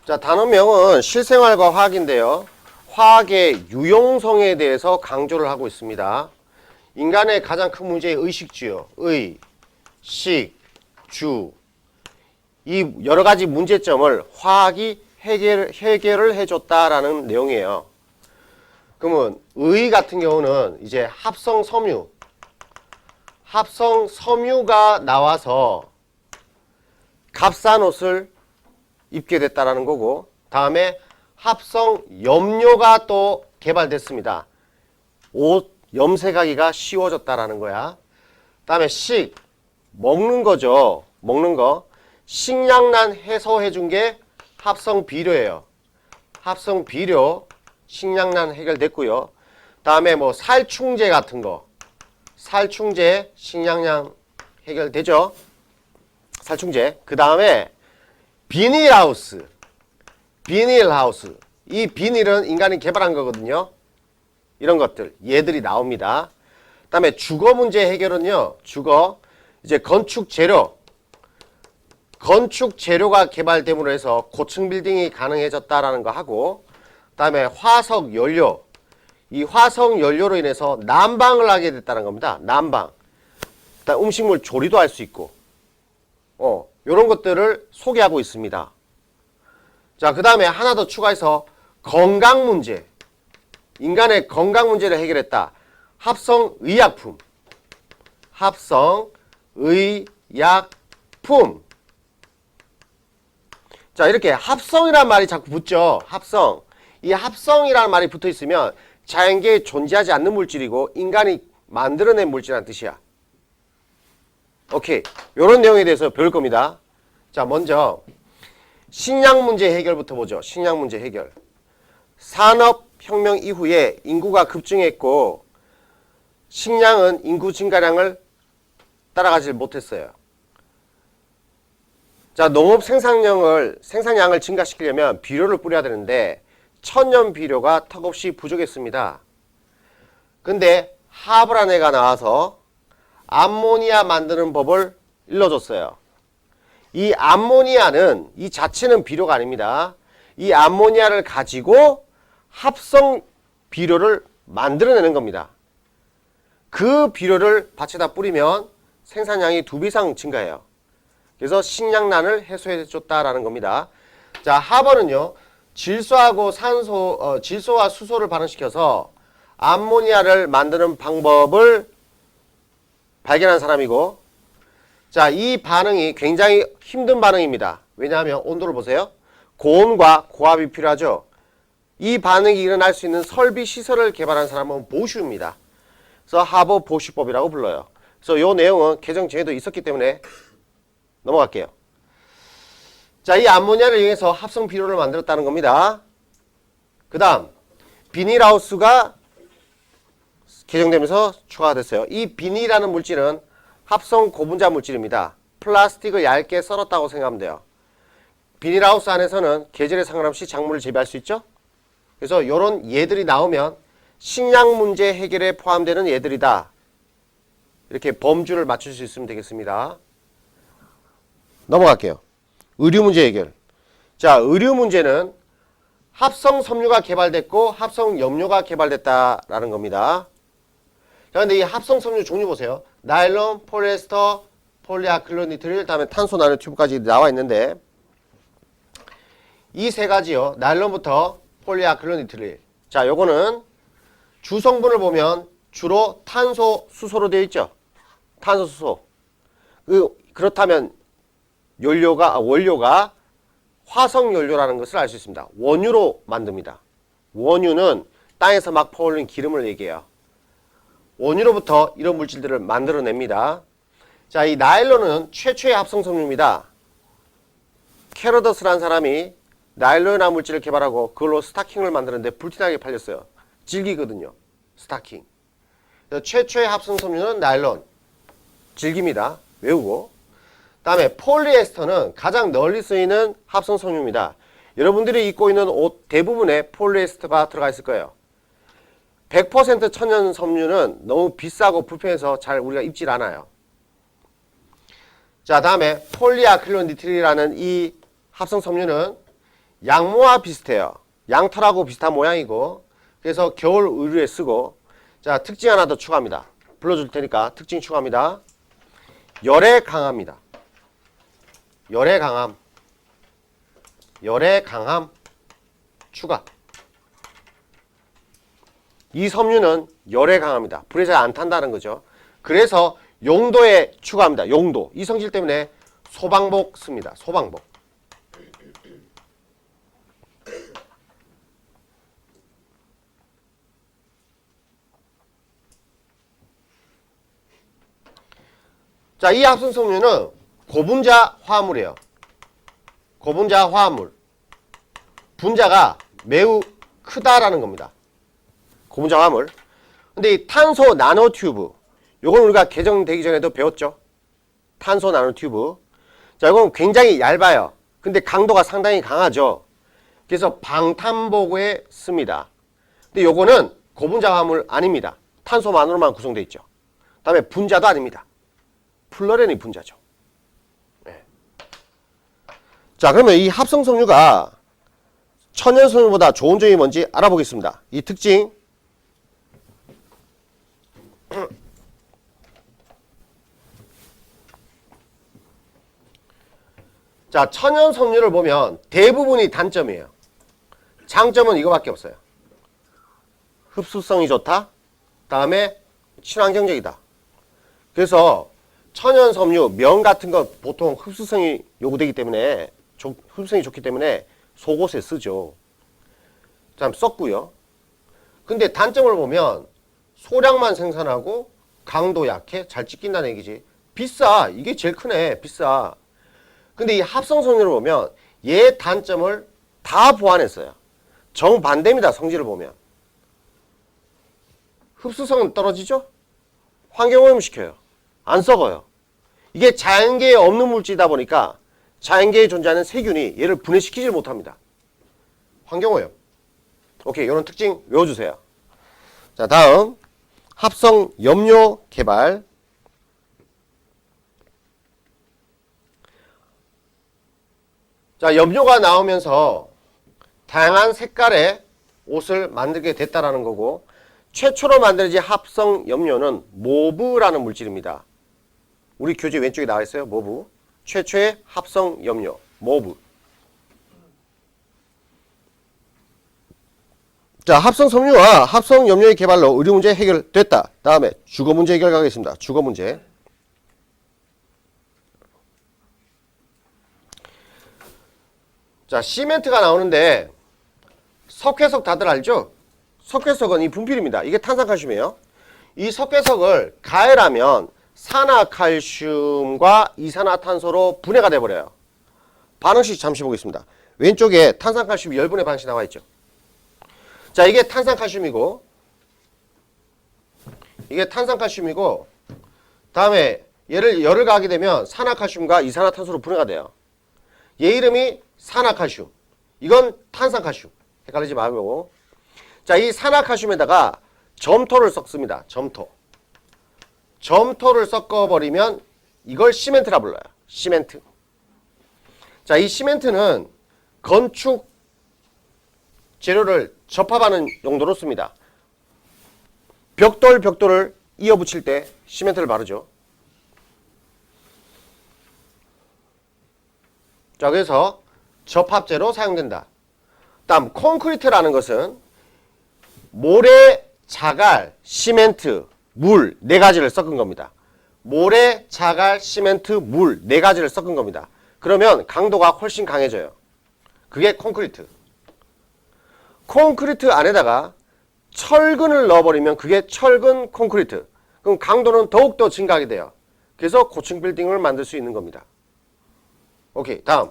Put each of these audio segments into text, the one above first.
자, 단어명은 실생활과 화학인데요. 화학의 유용성에 대해서 강조를 하고 있습니다. 인간의 가장 큰 문제의 의식주요. 의, 식, 주. 이 여러 가지 문제점을 화학이 해결을 해줬다라는 내용이에요. 그러면 의 같은 경우는 이제 합성 섬유가 나와서 값싼 옷을 입게 됐다라는 거고, 다음에 합성 염료가 또 개발됐습니다. 옷 염색하기가 쉬워졌다라는 거야. 다음에 식, 먹는 거죠. 먹는 거. 식량난 해소해 준 게 합성 비료예요. 합성 비료, 식량난 해결됐고요. 다음에 뭐 살충제 같은 거. 살충제, 식량난 해결되죠. 살충제. 그 다음에 비닐하우스. 이 비닐은 인간이 개발한 거거든요. 이런 것들. 얘들이 나옵니다. 그 다음에 주거 문제 해결은요. 주거. 이제 건축 재료가 개발됨으로 해서 고층 빌딩이 가능해졌다라는 거 하고, 그 다음에 화석 연료. 이 화석 연료로 인해서 난방을 하게 됐다는 겁니다. 난방. 그다음 음식물 조리도 할 수 있고. 요런 것들을 소개하고 있습니다. 자, 그 다음에 하나 더 추가해서 건강 문제. 인간의 건강 문제를 해결했다. 합성의약품. 자, 이렇게 합성이라는 말이 자꾸 붙죠. 합성. 이 합성이라는 말이 붙어 있으면 자연계에 존재하지 않는 물질이고 인간이 만들어낸 물질이라는 뜻이야. 오케이. 요런 내용에 대해서 배울 겁니다. 자, 먼저 식량 문제 해결부터 보죠. 식량 문제 해결. 산업혁명 이후에 인구가 급증했고 식량은 인구 증가량을 따라가지 못했어요. 자, 농업 생산량을 증가시키려면 비료를 뿌려야 되는데 천연 비료가 턱없이 부족했습니다. 근데 하브란 애가 나와서 암모니아 만드는 법을 일러줬어요. 이 암모니아는 이 자체는 비료가 아닙니다. 이 암모니아를 가지고 합성 비료를 만들어내는 겁니다. 그 비료를 밭에다 뿌리면 생산량이 2배 이상 증가해요. 그래서 식량난을 해소해 줬다라는 겁니다. 자, 하버는요. 질소와 수소를 반응시켜서 암모니아를 만드는 방법을 발견한 사람이고, 자, 이 반응이 굉장히 힘든 반응입니다. 왜냐하면 온도를 보세요. 고온과 고압이 필요하죠. 이 반응이 일어날 수 있는 설비 시설을 개발한 사람은 보슈입니다. 그래서 하버 보슈법이라고 불러요. 그래서 이 내용은 개정 전에도 있었기 때문에 넘어갈게요. 자, 이 암모니아를 이용해서 합성 비료를 만들었다는 겁니다. 그 다음 비닐하우스가 개정되면서 추가가 됐어요. 이 비닐이라는 물질은 합성 고분자 물질입니다. 플라스틱을 얇게 썰었다고 생각하면 돼요. 비닐하우스 안에서는 계절에 상관없이 작물을 재배할 수 있죠. 그래서 이런 얘들이 나오면 식량 문제 해결에 포함되는 얘들이다. 이렇게 범주를 맞출 수 있으면 되겠습니다. 넘어갈게요. 의류 문제 해결. 자, 의류 문제는 합성 섬유가 개발됐고 합성 염료가 개발됐다라는 겁니다. 그런데 이 합성 섬유 종류 보세요. 나일론, 폴리에스터, 폴리아크릴로니트릴, 다음에 탄소 나노 튜브까지 나와 있는데 이 세 가지요. 나일론부터 폴리아크릴로니트릴. 자, 요거는 주성분을 보면 주로 탄소, 수소로 되어 있죠. 탄소, 수소. 그렇다면 원료가 화석 연료라는 것을 알 수 있습니다. 원유로 만듭니다. 원유는 땅에서 막 퍼올린 기름을 얘기해요. 원유로부터 이런 물질들을 만들어냅니다. 자, 이 나일론은 최초의 합성 섬유입니다. 캐로더스라는 사람이 나일론이라는 물질을 개발하고 그걸로 스타킹을 만드는데 불티나게 팔렸어요. 질기거든요. 스타킹. 최초의 합성 섬유는 나일론. 질깁니다. 외우고. 다음에 폴리에스터는 가장 널리 쓰이는 합성 섬유입니다. 여러분들이 입고 있는 옷 대부분에 폴리에스터가 들어가 있을 거예요. 100% 천연 섬유는 너무 비싸고 불편해서 잘 우리가 입질 않아요. 자, 다음에 폴리아크릴로니트릴이라는 이 합성 섬유는 양모와 비슷해요. 양털하고 비슷한 모양이고, 그래서 겨울 의류에 쓰고. 자, 특징 하나 더 추가합니다. 불러줄 테니까 특징 추가합니다. 열에 강합니다. 열에 강함. 열에 강함 추가. 이 섬유는 열에 강합니다. 불에 잘 안 탄다는 거죠. 그래서 용도에 추가합니다. 용도. 이 성질 때문에 소방복 씁니다. 소방복. 자, 이 합성 섬유는 고분자 화합물이에요. 고분자 화합물. 분자가 매우 크다라는 겁니다. 고분자 화합물. 근데 이 탄소 나노튜브, 요건 우리가 개정되기 전에도 배웠죠. 탄소 나노튜브. 자, 이건 굉장히 얇아요. 근데 강도가 상당히 강하죠. 그래서 방탄보고에 씁니다. 근데 요거는 고분자 화합물 아닙니다. 탄소만으로만 구성되어 있죠. 그 다음에 분자도 아닙니다. 플러렌이 분자죠. 네. 자, 그러면 이 합성섬유가 천연섬유보다 좋은 점이 뭔지 알아보겠습니다. 이 특징. 자, 천연섬유를 보면 대부분이 단점이에요. 장점은 이거밖에 없어요. 흡수성이 좋다. 다음에 친환경적이다. 그래서 천연섬유, 면 같은 거 보통 흡수성이 요구되기 때문에, 흡수성이 좋기 때문에 속옷에 쓰죠. 참 썼고요. 근데 단점을 보면 소량만 생산하고 강도 약해, 잘 찢긴다는 얘기지. 비싸. 이게 제일 크네. 비싸. 근데 이 합성섬유를 보면 얘 단점을 다 보완했어요. 정반대입니다. 성질을 보면. 흡수성은 떨어지죠? 환경오염 시켜요. 안 썩어요. 이게 자연계에 없는 물질이다 보니까 자연계에 존재하는 세균이 얘를 분해시키지 못합니다. 환경오염. 오케이, 이런 특징 외워주세요. 자, 다음 합성 염료 개발. 자, 염료가 나오면서 다양한 색깔의 옷을 만들게 됐다라는 거고, 최초로 만들어진 합성 염료는 모브라는 물질입니다. 우리 교재 왼쪽에 나와 있어요. 모브. 최초의 합성 염료 모브. 자, 합성 섬유와 합성 염료의 개발로 의료 문제 해결됐다. 다음에 주거 문제 해결 가겠습니다. 주거 문제. 자, 시멘트가 나오는데 석회석 다들 알죠? 석회석은 이 분필입니다. 이게 탄산칼슘이에요. 이 석회석을 가열하면 산화칼슘과 이산화탄소로 분해가 돼버려요. 반응식 잠시 보겠습니다. 왼쪽에 탄산칼슘 열분의 반응식 나와 있죠. 자, 이게 탄산칼슘이고, 이게 탄산칼슘이고, 다음에 열을 가하게 되면 산화칼슘과 이산화탄소로 분해가 돼요. 얘 이름이 산화칼슘. 이건 탄산칼슘. 헷갈리지 말고. 자, 이 산화칼슘에다가 점토를 섞습니다. 점토. 점토를 섞어버리면 이걸 시멘트라 불러요. 시멘트. 자, 이 시멘트는 건축 재료를 접합하는 용도로 씁니다. 벽돌을 이어붙일 때 시멘트를 바르죠. 자, 그래서 접합재로 사용된다. 다음 콘크리트라는 것은 모래, 자갈, 시멘트, 물 네 가지를 섞은 겁니다. 모래, 자갈, 시멘트, 물 네 가지를 섞은 겁니다. 그러면 강도가 훨씬 강해져요. 그게 콘크리트. 콘크리트 안에다가 철근을 넣어버리면 그게 철근 콘크리트. 그럼 강도는 더욱더 증가하게 돼요. 그래서 고층 빌딩을 만들 수 있는 겁니다. 오케이, 다음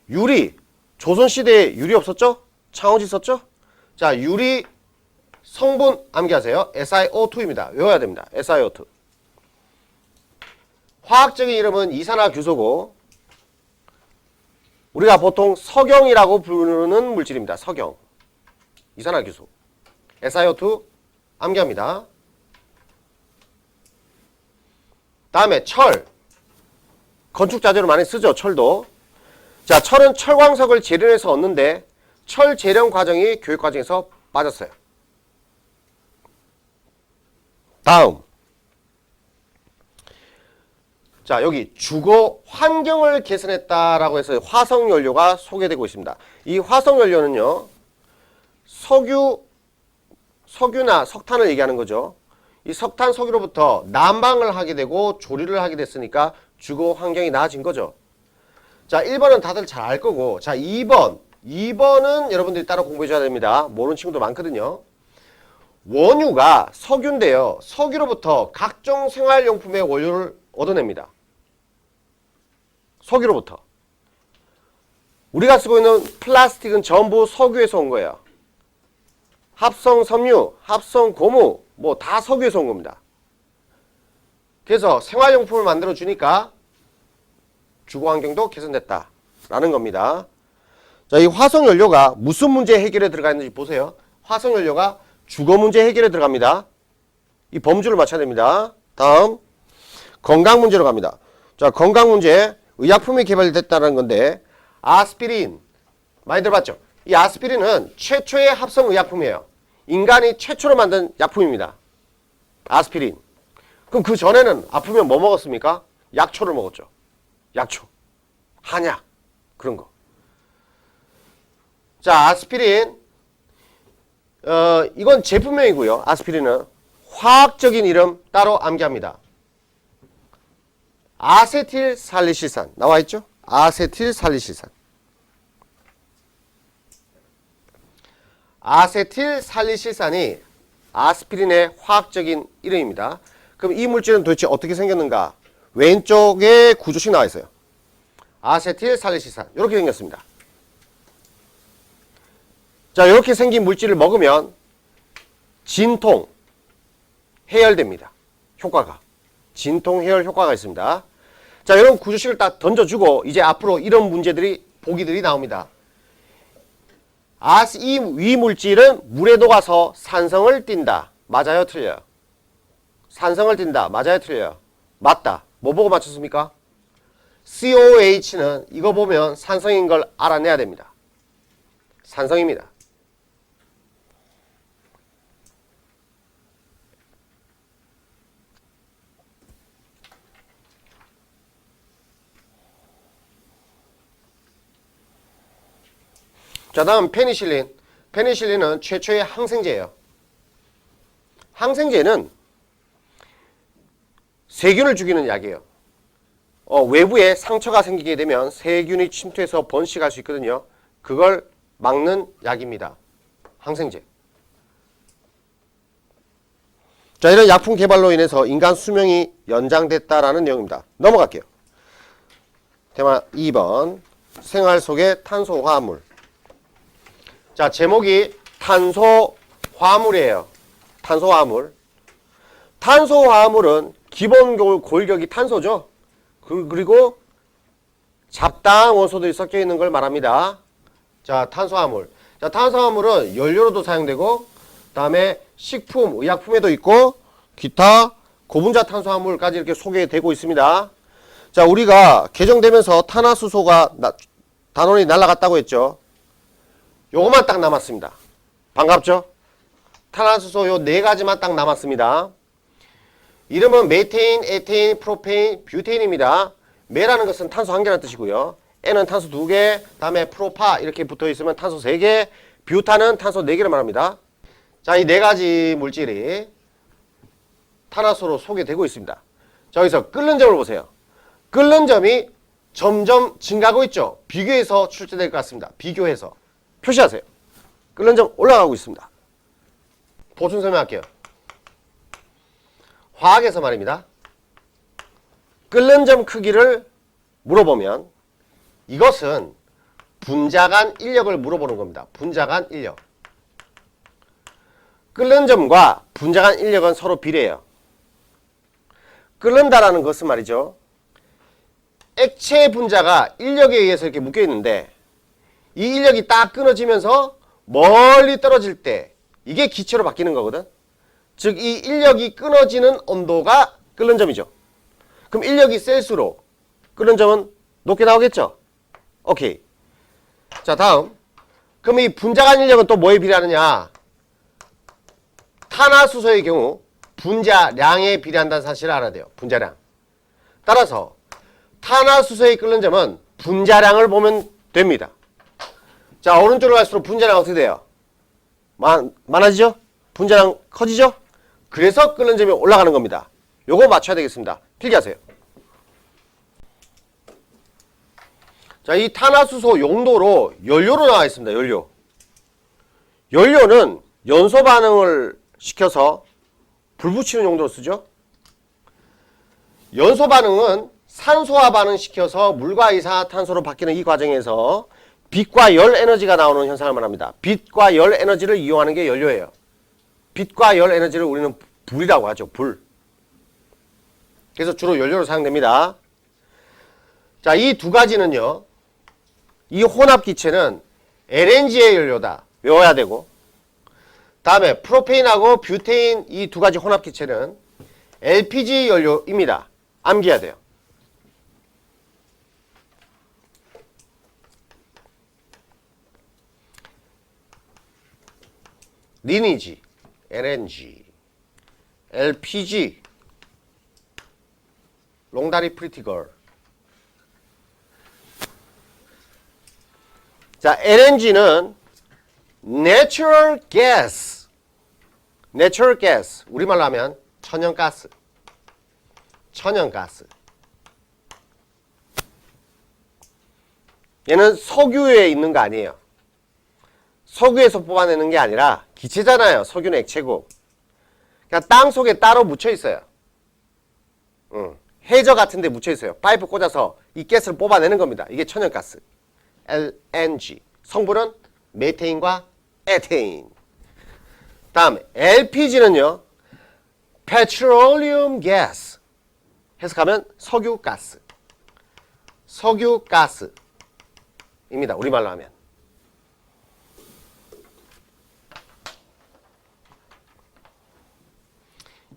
유리. 조선시대에 유리 없었죠? 창호지 썼죠? 자, 유리 성분 암기하세요. SiO2입니다. 외워야 됩니다. SiO2. 화학적인 이름은 이산화규소고, 우리가 보통 석영이라고 부르는 물질입니다. 석영. 이산화규소. SiO2 암기합니다. 다음에 철. 건축자재로 많이 쓰죠. 철도. 자, 철은 철광석을 재련해서 얻는데 철 재련 과정이 교육 과정에서 빠졌어요. 다음. 자, 여기 주거 환경을 개선했다라고 해서 화석연료가 소개되고 있습니다. 이 화석연료는요, 석유나 석탄을 얘기하는 거죠. 이 석탄, 석유로부터 난방을 하게 되고 조리를 하게 됐으니까 주거 환경이 나아진 거죠. 자, 1번은 다들 잘 알 거고, 자, 2번은 여러분들이 따로 공부해 줘야 됩니다. 모르는 친구도 많거든요. 원유가 석유인데요. 석유로부터 각종 생활용품의 원료를 얻어냅니다. 석유로부터. 우리가 쓰고 있는 플라스틱은 전부 석유에서 온 거예요. 합성 섬유, 합성 고무, 뭐 다 석유에서 온 겁니다. 그래서 생활용품을 만들어 주니까 주거 환경도 개선됐다라는 겁니다. 자, 이 화석연료가 무슨 문제 해결에 들어가 있는지 보세요. 화석연료가 주거 문제 해결에 들어갑니다. 이 범주를 맞춰야 됩니다. 다음, 건강 문제로 갑니다. 자, 건강 문제, 의약품이 개발됐다는 건데, 아스피린 많이 들어봤죠? 이 아스피린은 최초의 합성 의약품이에요. 인간이 최초로 만든 약품입니다. 아스피린. 그럼 그 전에는 아프면 뭐 먹었습니까? 약초를 먹었죠. 약초, 한약, 그런 거. 자, 아스피린, 이건 제품명이고요. 아스피린은 화학적인 이름 따로 암기합니다. 아세틸살리실산 나와 있죠? 아세틸살리실산. 아세틸살리실산이 아스피린의 화학적인 이름입니다. 그럼 이 물질은 도대체 어떻게 생겼는가? 왼쪽에 구조식 나와 있어요. 아세틸살리실산 이렇게 생겼습니다. 자, 이렇게 생긴 물질을 먹으면 진통, 해열됩니다. 효과가. 진통, 해열 효과가 있습니다. 자, 이런 구조식을 딱 던져주고 이제 앞으로 이런 문제들이 보기들이 나옵니다. 이 위물질은 물에 녹아서 산성을 띈다. 맞아요, 틀려요? 산성을 띈다. 맞아요, 틀려요? 맞다. 뭐 보고 맞췄습니까? COH는 이거 보면 산성인 걸 알아내야 됩니다. 산성입니다. 자, 다음 페니실린. 페니실린은 최초의 항생제예요. 항생제는 세균을 죽이는 약이에요. 외부에 상처가 생기게 되면 세균이 침투해서 번식할 수 있거든요. 그걸 막는 약입니다. 항생제. 자, 이런 약품 개발로 인해서 인간 수명이 연장됐다라는 내용입니다. 넘어갈게요. 테마 2번. 생활 속의 탄소화합물. 자, 제목이 탄소화합물이에요. 탄소화합물. 탄소화합물은 기본 골격이 탄소죠. 그리고 잡다한 원소들이 섞여 있는 걸 말합니다. 자, 탄소화합물. 자, 탄소화합물은 연료로도 사용되고, 그다음에 식품, 의약품에도 있고, 기타 고분자 탄소화물까지 이렇게 소개되고 있습니다. 자, 우리가 개정되면서 탄화수소가 단원이 날아갔다고 했죠. 요것만 딱 남았습니다. 반갑죠? 탄화수소 요 4가지만 딱 남았습니다. 이름은 메테인, 에테인, 프로페인, 뷰테인입니다. 메라는 것은 탄소 1개라는 뜻이고요. N은 탄소 2개, 다음에 프로파 이렇게 붙어 있으면 탄소 3개, 뷰탄은 탄소 4개를 말합니다. 자, 이 4가지 물질이 탄화수소로 소개되고 있습니다. 자, 여기서 끓는 점을 보세요. 끓는 점이 점점 증가하고 있죠. 비교해서 출제될 것 같습니다. 비교해서. 표시하세요. 끓는 점 올라가고 있습니다. 보충 설명할게요. 화학에서 말입니다. 끓는 점 크기를 물어보면 이것은 분자 간 인력을 물어보는 겁니다. 분자 간 인력. 끓는 점과 분자 간 인력은 서로 비례해요. 끓는다라는 것은 말이죠. 액체 분자가 인력에 의해서 이렇게 묶여 있는데 이 인력이 딱 끊어지면서 멀리 떨어질 때 이게 기체로 바뀌는 거거든. 즉 이 인력이 끊어지는 온도가 끓는 점이죠. 그럼 인력이 셀수록 끓는 점은 높게 나오겠죠. 오케이. 자, 다음. 그럼 이 분자간 인력은 또 뭐에 비례하느냐? 탄화수소의 경우 분자량에 비례한다는 사실을 알아야 돼요. 분자량. 따라서 탄화수소의 끓는 점은 분자량을 보면 됩니다. 자, 오른쪽으로 갈수록 분자량 어떻게 돼요? 많아지죠? 분자량 커지죠? 그래서 끓는 점이 올라가는 겁니다. 요거 맞춰야 되겠습니다. 필기하세요. 자, 이 탄화수소 용도로 연료로 나와 있습니다. 연료. 연료는 연소 반응을 시켜서 불 붙이는 용도로 쓰죠. 연소 반응은 산소와 반응시켜서 물과 이산화탄소로 바뀌는 이 과정에서 빛과 열 에너지가 나오는 현상을 말합니다. 빛과 열 에너지를 이용하는 게 연료예요. 빛과 열 에너지를 우리는 불이라고 하죠. 불. 그래서 주로 연료로 사용됩니다. 자, 이 두 가지는요. 이 혼합기체는 LNG의 연료다. 외워야 되고, 다음에 프로페인하고 뷰테인 이 두 가지 혼합기체는 LPG 연료입니다. 암기해야 돼요. 리니지, LNG, LPG, 롱다리 프리티걸. 자, LNG는 Natural Gas. Natural Gas. 우리말로 하면 천연가스. 천연가스. 얘는 석유에 있는 거 아니에요. 석유에서 뽑아내는 게 아니라 기체잖아요. 석유는 액체고. 그냥 땅 속에 따로 묻혀 있어요. 해저 같은 데 묻혀 있어요. 파이프 꽂아서 이 가스를 뽑아내는 겁니다. 이게 천연가스. LNG. 성분은 메테인과 에테인. 다음 LPG는요. Petroleum Gas. 해석하면 석유가스. 석유가스입니다. 우리말로 하면.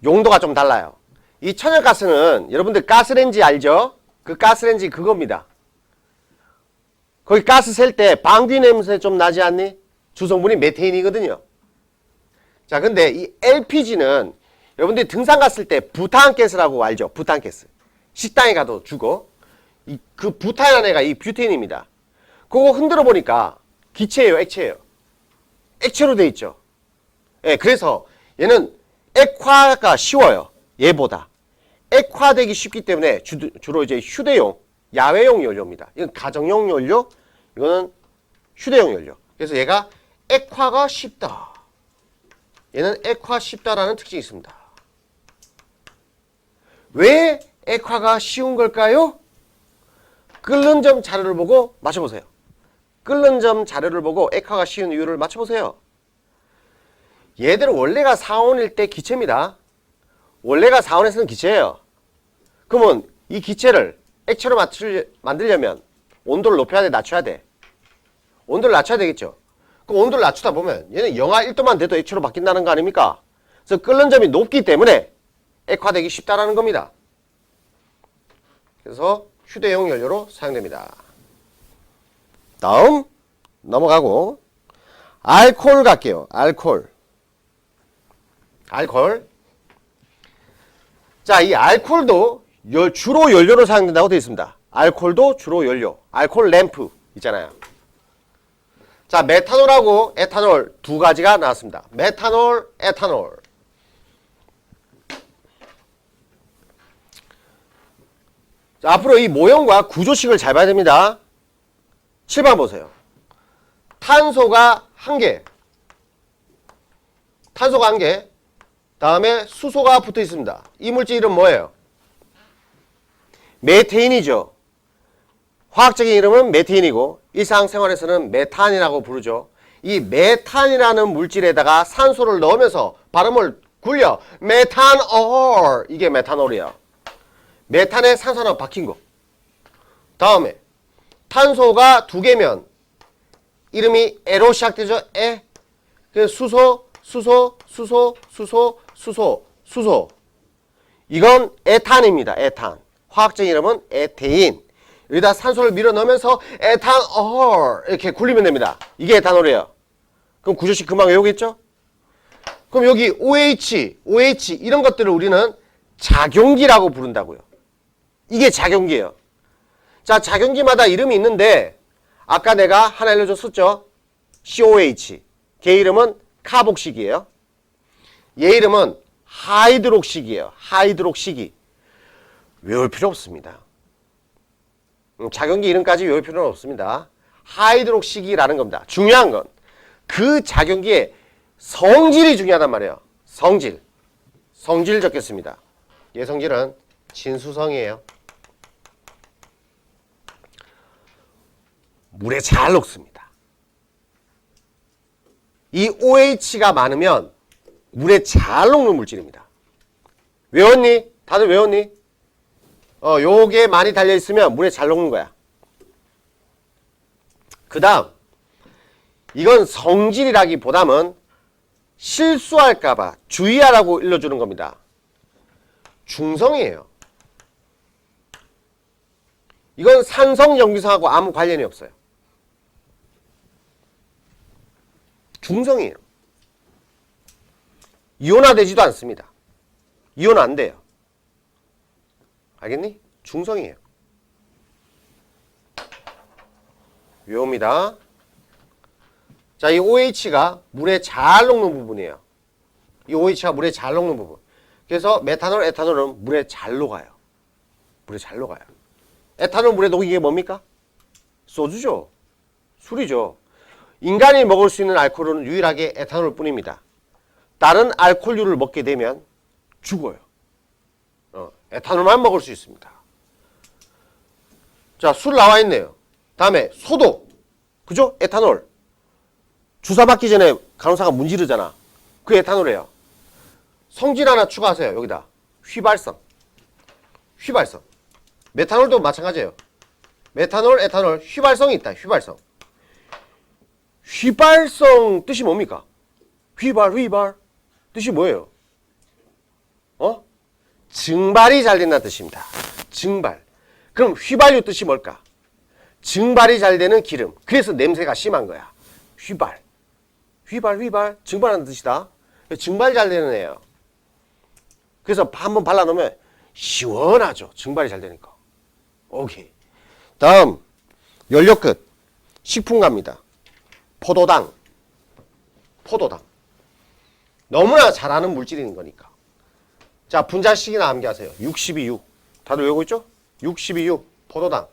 용도가 좀 달라요. 이 천연가스는 여러분들 가스레인지 알죠? 그 가스레인지 그겁니다. 거기 가스 셀 때 방귀 냄새 좀 나지 않니? 주성분이 메테인이거든요. 자, 근데 이 LPG는 여러분들이 등산 갔을 때 부탄가스라고 알죠? 부탄가스. 식당에 가도 주고 그 부탄이라는 애가 이 뷰테인입니다. 그거 흔들어 보니까 기체예요, 액체예요. 액체로 돼 있죠. 예, 그래서 얘는 액화가 쉬워요. 얘보다. 액화되기 쉽기 때문에 주로 이제 휴대용, 야외용 연료입니다. 이건 가정용 연료, 이거는 휴대용 연료. 그래서 얘가 액화가 쉽다. 얘는 액화 쉽다라는 특징이 있습니다. 왜 액화가 쉬운 걸까요? 끓는 점 자료를 보고 맞춰보세요. 끓는 점 자료를 보고 액화가 쉬운 이유를 맞춰보세요. 얘들은 원래가 상온일 때 기체입니다. 원래가 상온에서는 기체예요. 그러면 이 기체를 액체로 만들려면 온도를 높여야 돼, 낮춰야 돼? 온도를 낮춰야 되겠죠. 그 온도를 낮추다 보면 얘는 영하 1도만 돼도 액체로 바뀐다는 거 아닙니까? 그래서 끓는 점이 높기 때문에 액화되기 쉽다라는 겁니다. 그래서 휴대용 연료로 사용됩니다. 다음 넘어가고 알코올 갈게요. 알코올. 자, 이 알코올도 주로 연료로 사용된다고 되어 있습니다. 알코올도 주로 연료. 알코올 램프 있잖아요. 자, 메탄올하고 에탄올 두 가지가 나왔습니다. 메탄올, 에탄올. 자, 앞으로 이 모형과 구조식을 잘 봐야 됩니다. 7번 보세요. 탄소가 1개. 탄소가 1개. 다음에 수소가 붙어 있습니다. 이 물질 이름 뭐예요? 메테인이죠. 화학적인 이름은 메테인이고 일상생활에서는 메탄이라고 부르죠. 이 메탄이라는 물질에다가 산소를 넣으면서 발음을 굴려 메탄올. 이게 메탄올이야. 메탄에 산소 하나 박힌 거. 다음에 탄소가 2개면 이름이 에로 시작되죠. 에. 그래서 수소. 이건 에탄입니다. 에탄. 화학적 이름은 에테인. 여기다 산소를 밀어 넣으면서 에탄올 이렇게 굴리면 됩니다. 이게 에탄올이에요. 그럼 구조식 금방 외우겠죠? 그럼 여기 OH 이런 것들을 우리는 작용기라고 부른다고요. 이게 작용기예요. 자, 작용기마다 이름이 있는데 아까 내가 하나 알려줬었죠? COH. 걔 이름은 카복식이에요. 얘 이름은 하이드록식이에요. 하이드록식이. 외울 필요 없습니다. 작용기 이름까지 외울 필요는 없습니다. 하이드록식이라는 겁니다. 중요한 건 그 작용기의 성질이 중요하단 말이에요. 성질. 성질 적겠습니다. 얘 성질은 진수성이에요. 물에 잘 녹습니다. 이 OH가 많으면 물에 잘 녹는 물질입니다. 외웠니? 다들 외웠니? 요게 많이 달려있으면 물에 잘 녹는 거야. 그 다음 이건 성질이라기보다는 실수할까봐 주의하라고 일러주는 겁니다. 중성이에요. 이건 산성염기성하고 아무 관련이 없어요. 중성이에요. 이온화되지도 않습니다. 이온 안 돼요. 알겠니? 중성이에요. 외웁니다. 자, 이 OH가 물에 잘 녹는 부분이에요. 이 OH가 물에 잘 녹는 부분. 그래서 메탄올, 에탄올은 물에 잘 녹아요. 물에 잘 녹아요. 에탄올 물에 녹이는 게 뭡니까? 소주죠. 술이죠. 인간이 먹을 수 있는 알코올은 유일하게 에탄올 뿐입니다. 다른 알코올류를 먹게 되면 죽어요. 에탄올만 먹을 수 있습니다. 자, 술 나와 있네요. 다음에 소독. 그죠? 에탄올. 주사 맞기 전에 간호사가 문지르잖아. 그 에탄올이에요. 성질 하나 추가하세요. 여기다. 휘발성. 휘발성. 메탄올도 마찬가지예요. 메탄올, 에탄올, 휘발성이 있다. 휘발성. 휘발성 뜻이 뭡니까? 휘발. 뜻이 뭐예요? 증발이 잘 된다는 뜻입니다. 증발. 그럼 휘발유 뜻이 뭘까? 증발이 잘 되는 기름. 그래서 냄새가 심한 거야. 휘발. 증발하는 뜻이다. 증발 잘 되는 애예요. 그래서 한번 발라놓으면 시원하죠. 증발이 잘 되니까. 오케이. 다음 연료 끝. 식품갑니다. 포도당. 너무나 잘 아는 물질인 거니까. 자, 분자식이나 암기하세요. 62.6. 다들 외우고 있죠? 62.6. 포도당.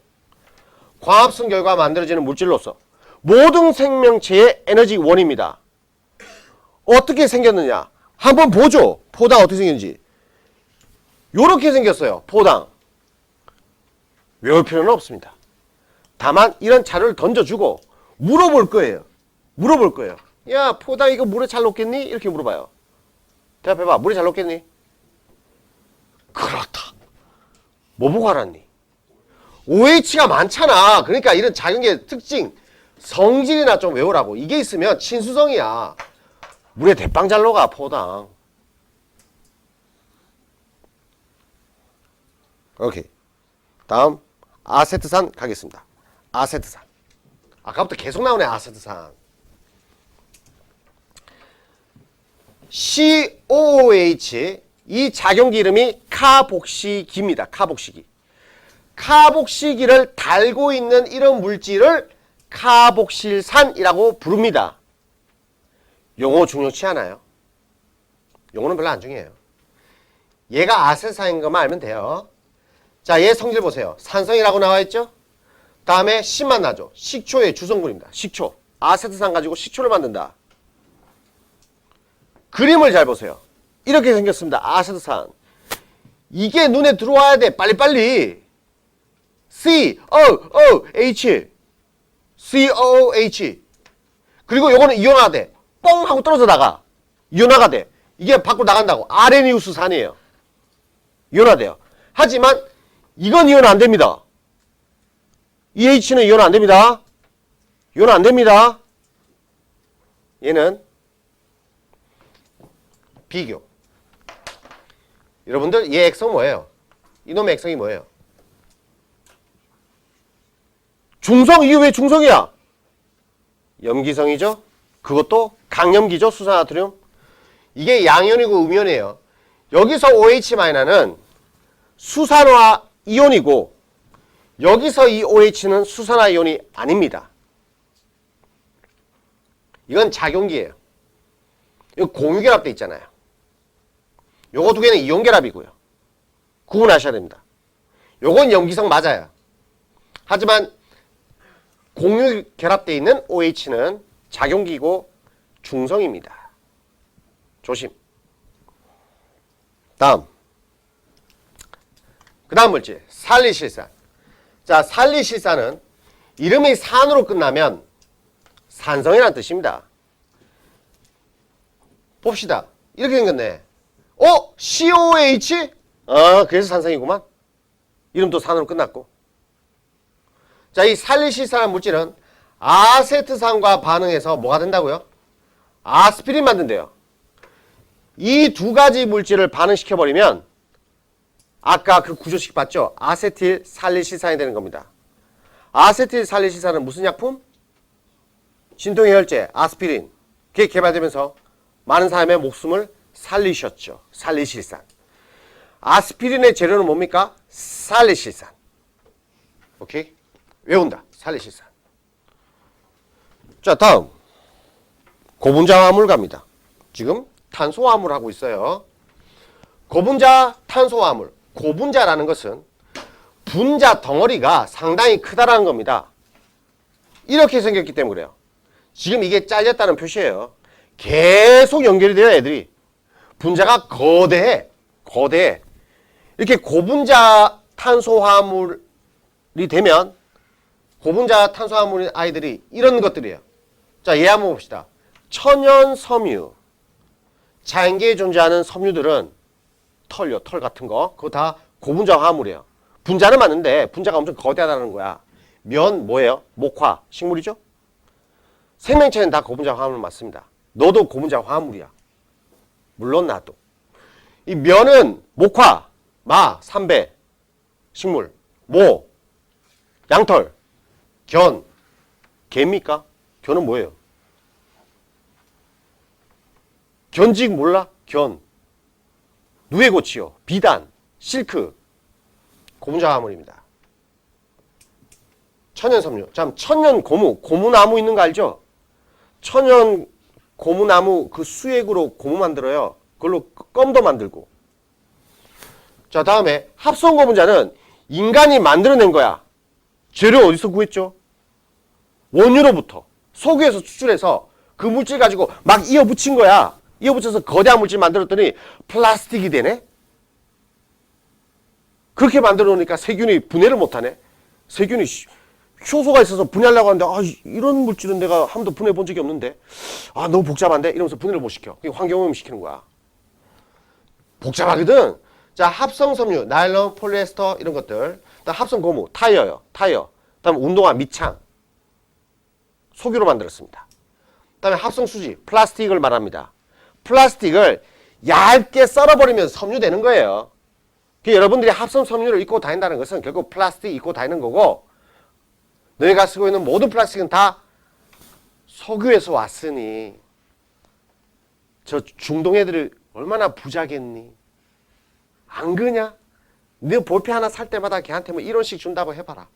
광합성 결과가 만들어지는 물질로서 모든 생명체의 에너지 원입니다. 어떻게 생겼느냐? 한번 보죠. 포당 어떻게 생겼는지. 요렇게 생겼어요. 포당. 외울 필요는 없습니다. 다만 이런 자료를 던져주고 물어볼 거예요. 야, 포당 이거 물에 잘 녹겠니? 이렇게 물어봐요. 대답해봐. 물에 잘 녹겠니? 그렇다. 뭐 보고 알았니? OH가 많잖아. 그러니까 이런 작용기의 특징, 성질이나 좀 외우라고. 이게 있으면 친수성이야. 물에 대빵 잘 녹아, 포당. 오케이. 다음 아세트산 가겠습니다. 아세트산. 아까부터 계속 나오네, 아세트산. COOH, 이 작용기 이름이 카복시기입니다. 카복시기. 카복시기를 달고 있는 이런 물질을 카복실산이라고 부릅니다. 용어 중요치 않아요. 용어는 별로 안 중요해요. 얘가 아세트산인 것만 알면 돼요. 자, 얘 성질 보세요. 산성이라고 나와 있죠? 다음에 신만 나죠. 식초의 주성분입니다. 식초. 아세트산 가지고 식초를 만든다. 그림을 잘 보세요. 이렇게 생겼습니다. 아세트산. 이게 눈에 들어와야 돼. 빨리빨리. COOH. COOH. 그리고 요거는 이온화가 돼. 뻥 하고 떨어져 나가. 이온화가 돼. 이게 밖으로 나간다고. 아레니우스산이에요. 이온화돼요. 하지만 이건 이온 안 됩니다. EH는 이온 안 됩니다. 이온 안 됩니다. 얘는 비교. 여러분들 얘 액성 뭐예요? 이놈의 액성이 뭐예요? 중성, 이게 왜 중성이야? 염기성이죠? 그것도 강염기죠, 수산나트륨. 이게 양이온이고 음이온이에요. 여기서 OH-는 수산화 이온이고 여기서 이 OH는 수산화 이온이 아닙니다. 이건 작용기예요. 이거 공유결합돼 있잖아요. 요거 두 개는 이온결합이고요. 구분하셔야 됩니다. 요건 염기성 맞아요. 하지만 공유결합돼 있는 OH는 작용기고 중성입니다. 조심. 다음. 그 다음 물질 살리실산. 자, 살리실산은 이름이 산으로 끝나면 산성이라는 뜻입니다. 봅시다. 이렇게 생겼네. COH? 그래서 산성이구만. 이름도 산으로 끝났고. 자, 이 살리실산이라는 물질은 아세트산과 반응해서 뭐가 된다고요? 아스피린 만든대요. 이 두 가지 물질을 반응시켜버리면 아까 그 구조식 봤죠? 아세틸 살리실산이 되는 겁니다. 아세틸 살리실산은 무슨 약품? 진통해열제, 아스피린. 그게 개발되면서 많은 사람의 목숨을 살리셨죠. 살리실산. 아스피린의 재료는 뭡니까? 살리실산. 오케이? 외운다. 살리실산. 자, 다음. 고분자 화합물 갑니다. 지금 탄소 화합물 하고 있어요. 고분자 탄소 화합물. 고분자라는 것은 분자 덩어리가 상당히 크다라는 겁니다. 이렇게 생겼기 때문에 그래요. 지금 이게 잘렸다는 표시예요. 계속 연결이 돼요, 애들이. 분자가 거대해. 거대해. 이렇게 고분자 탄소화합물이 되면 고분자 탄소화합물인 아이들이 이런 것들이에요. 자, 얘 한번 봅시다. 천연 섬유. 자연계에 존재하는 섬유들은 털요, 털 같은 거. 그거 다 고분자 화합물이에요. 분자는 맞는데 분자가 엄청 거대하다는 거야. 면 뭐예요? 목화, 식물이죠? 생명체는 다 고분자 화합물 맞습니다. 너도 고분자 화합물이야. 물론 나도. 이 면은 목화, 마, 삼배, 식물, 모, 양털, 견, 개입니까? 견은 뭐예요? 견직 몰라? 견. 누에고치요, 비단, 실크, 고분자 화합물입니다. 천연 섬유. 참, 천연 고무, 고무나무 있는 거 알죠? 천연 고무나무 그 수액으로 고무 만들어요. 그걸로 껌도 만들고. 자, 다음에 합성 고분자는 인간이 만들어낸 거야. 재료 어디서 구했죠? 원유로부터. 석유에서 추출해서 그 물질 가지고 막 이어붙인 거야. 이어붙여서 거대한 물질 만들었더니 플라스틱이 되네? 그렇게 만들어 놓으니까 세균이 분해를 못하네? 세균이 효소가 있어서 분해하려고 하는데 이런 물질은 내가 한 번도 분해해 본 적이 없는데 너무 복잡한데? 이러면서 분해를 못 시켜. 그게 환경오염 시키는 거야. 복잡하거든. 자, 합성섬유, 나일론, 폴리에스터 이런 것들. 그다음 합성고무, 타이어요. 타이어. 그다음 운동화, 밑창. 석유로 만들었습니다. 그다음에 합성수지, 플라스틱을 말합니다. 플라스틱을 얇게 썰어버리면 섬유 되는 거예요. 여러분들이 합성섬유를 입고 다닌다는 것은 결국 플라스틱 입고 다니는 거고 너희가 쓰고 있는 모든 플라스틱은 다 석유에서 왔으니 저 중동 애들이 얼마나 부자겠니? 안 그냐? 너 볼펜 하나 살 때마다 걔한테 뭐 1원씩 준다고 해봐라.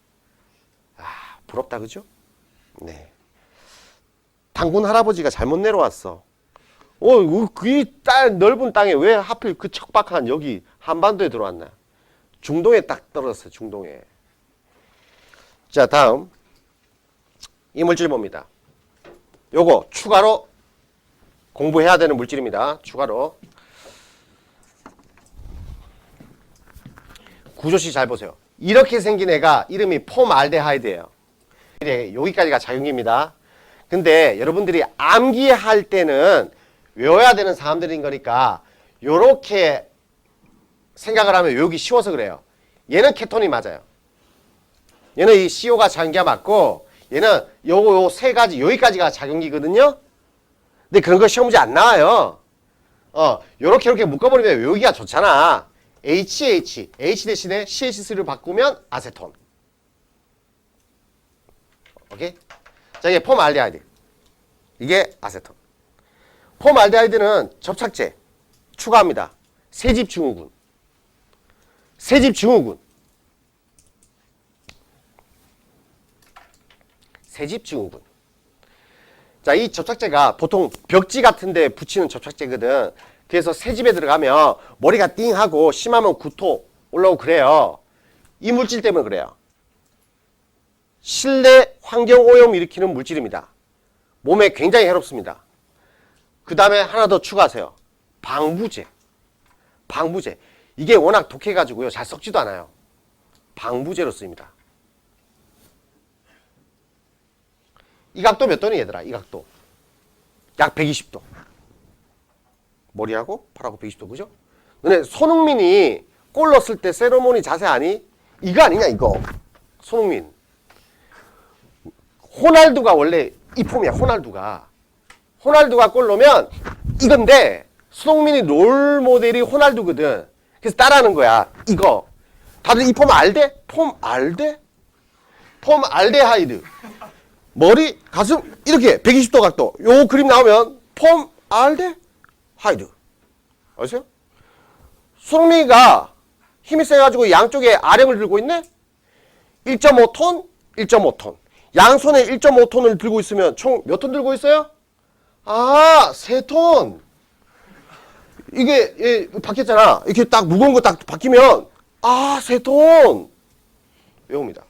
부럽다 그죠? 네. 당군 할아버지가 잘못 내려왔어. 그 넓은 땅에 왜 하필 그 척박한 여기 한반도에 들어왔나? 중동에 딱 떨어졌어요. 중동에. 자, 다음 이 물질 봅니다. 요거 추가로 공부해야 되는 물질입니다. 추가로. 구조식 잘 보세요. 이렇게 생긴 애가 이름이 폼알데하이드예요. 여기까지가 작용기입니다. 근데 여러분들이 암기할 때는 외워야 되는 사람들인 거니까 요렇게 생각을 하면 외우기 쉬워서 그래요. 얘는 케톤이 맞아요. 얘는 이 CO가 작용기가 맞고 얘는 요 세 가지 여기까지가 작용기거든요. 근데 그런 거 시험 문제 안 나와요. 요렇게 이렇게 묶어버리면 외우기가 좋잖아. H 대신에 CH3를 바꾸면 아세톤. 오케이? 자, 이게 폼알데하이드. 이게 아세톤. 폼알데하이드는 접착제 추가합니다. 세집 증후군. 세집 증후군. 세집 증후군. 자, 이 접착제가 보통 벽지 같은 데 붙이는 접착제거든. 그래서 새집에 들어가면 머리가 띵하고 심하면 구토 올라오고 그래요. 이 물질 때문에 그래요. 실내 환경 오염 일으키는 물질입니다. 몸에 굉장히 해롭습니다. 그 다음에 하나 더 추가하세요. 방부제. 방부제. 이게 워낙 독해가지고요. 잘 썩지도 않아요. 방부제로 쓰입니다. 이 각도 몇 도니 얘들아? 이 각도. 약 120도. 머리하고 팔하고 120도. 그죠? 너네 손흥민이 골 넣었을 때 세레모니 자세 아니? 이거 아니냐 이거. 손흥민. 호날두가 원래 이 폼이야. 호날두가 골 넣으면 이건데 손흥민이 롤 모델이 호날두거든. 그래서 따라하는 거야. 이거. 다들 이 폼 알대? 폼 알대? 폼 알데하이드. 머리, 가슴 이렇게 120도 각도. 요 그림 나오면 폼 알데하이드. 아세요? 손흥민이가 힘이 세가지고 양쪽에 아령을 들고 있네? 1.5톤, 1.5톤. 양손에 1.5톤을 들고 있으면 총 몇 톤 들고 있어요? 아, 3톤. 이게 바뀌었잖아. 이렇게 딱 무거운 거 딱 바뀌면 아, 3톤. 외웁니다.